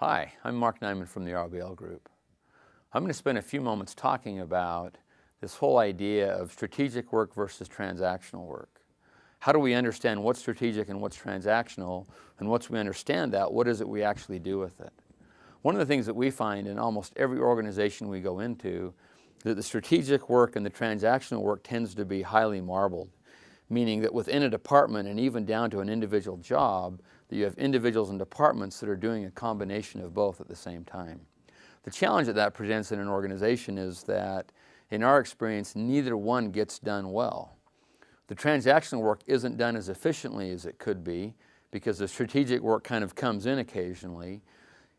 Hi, I'm Mark Nyman from the RBL Group. I'm going to spend a few moments talking about this whole idea of strategic work versus transactional work. How do we understand what's strategic and what's transactional? And once we understand that, what is it we actually do with it? One of the things that we find in almost every organization we go into, that the strategic work and the transactional work tends to be highly marbled, meaning that within a department and even down to an individual job, that you have individuals and departments that are doing a combination of both at the same time. The challenge that presents in an organization is that, in our experience, neither one gets done well. The transactional work isn't done as efficiently as it could be because the strategic work kind of comes in occasionally,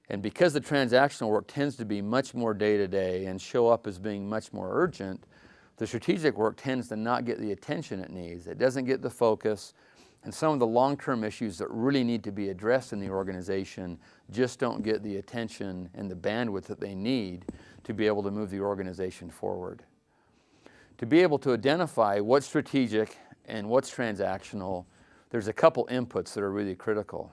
and because the transactional work tends to be much more day-to-day and show up as being much more urgent, the strategic work tends to not get the attention it needs. It doesn't get the focus, and some of the long-term issues that really need to be addressed in the organization just don't get the attention and the bandwidth that they need to be able to move the organization forward. To be able to identify what's strategic and what's transactional, there's a couple inputs that are really critical.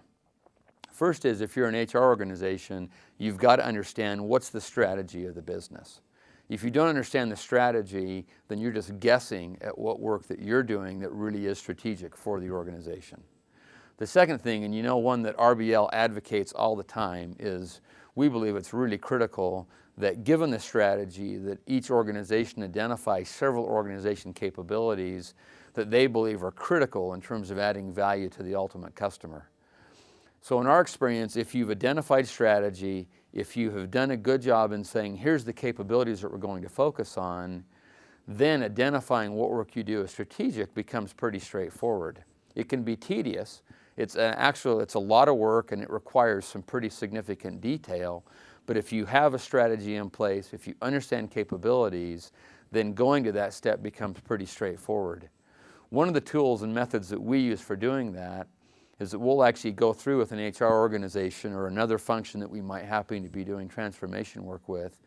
First is, if you're an HR organization, you've got to understand what's the strategy of the business. If you don't understand the strategy, then you're just guessing at what work that you're doing that really is strategic for the organization. The second thing, and you know one that RBL advocates all the time, is we believe it's really critical that given the strategy that each organization identifies several organization capabilities that they believe are critical in terms of adding value to the ultimate customer. So in our experience, if you've identified strategy, if you have done a good job in saying, here's the capabilities that we're going to focus on, then identifying what work you do as strategic becomes pretty straightforward. It can be tedious. It's a lot of work and it requires some pretty significant detail. But if you have a strategy in place, if you understand capabilities, then going to that step becomes pretty straightforward. One of the tools and methods that we use for doing that is that we'll actually go through with an HR organization or another function that we might happen to be doing transformation work with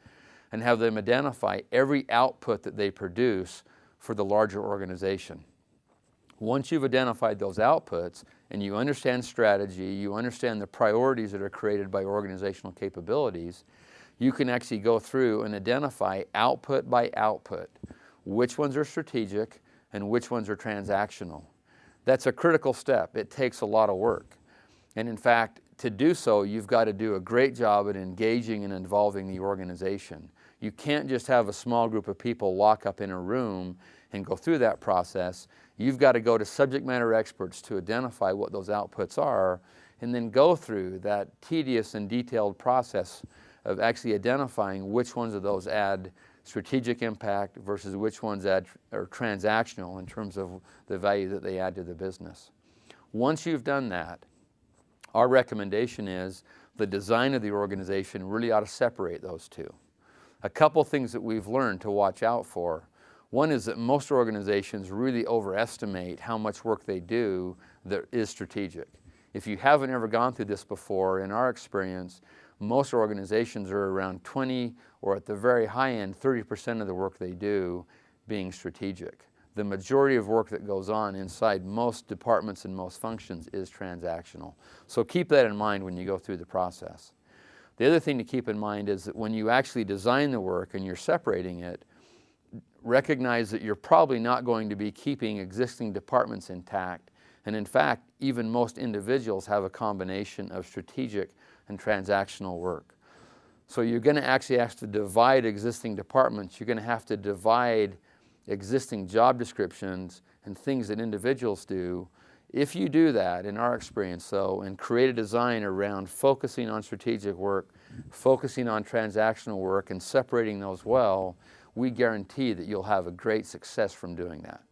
and have them identify every output that they produce for the larger organization. Once you've identified those outputs and you understand strategy, you understand the priorities that are created by organizational capabilities, you can actually go through and identify output by output which ones are strategic and which ones are transactional. That's a critical step. It takes a lot of work. And in fact, to do so, you've got to do a great job at engaging and involving the organization. You can't just have a small group of people lock up in a room and go through that process. You've got to go to subject matter experts to identify what those outputs are and then go through that tedious and detailed process of actually identifying which ones of those add strategic impact versus which ones are transactional in terms of the value that they add to the business. Once you've done that, our recommendation is the design of the organization really ought to separate those two. A couple things that we've learned to watch out for. One is that most organizations really overestimate how much work they do that is strategic. If you haven't ever gone through this before, in our experience, most organizations are around 20 or at the very high end, 30% of the work they do being strategic. The majority of work that goes on inside most departments and most functions is transactional. So keep that in mind when you go through the process. The other thing to keep in mind is that when you actually design the work and you're separating it, recognize that you're probably not going to be keeping existing departments intact. And in fact, even most individuals have a combination of strategic and transactional work. So you're going to actually have to divide existing departments. You're going to have to divide existing job descriptions and things that individuals do. If you do that, in our experience though, and create a design around focusing on strategic work, focusing on transactional work, and separating those well, we guarantee that you'll have a great success from doing that.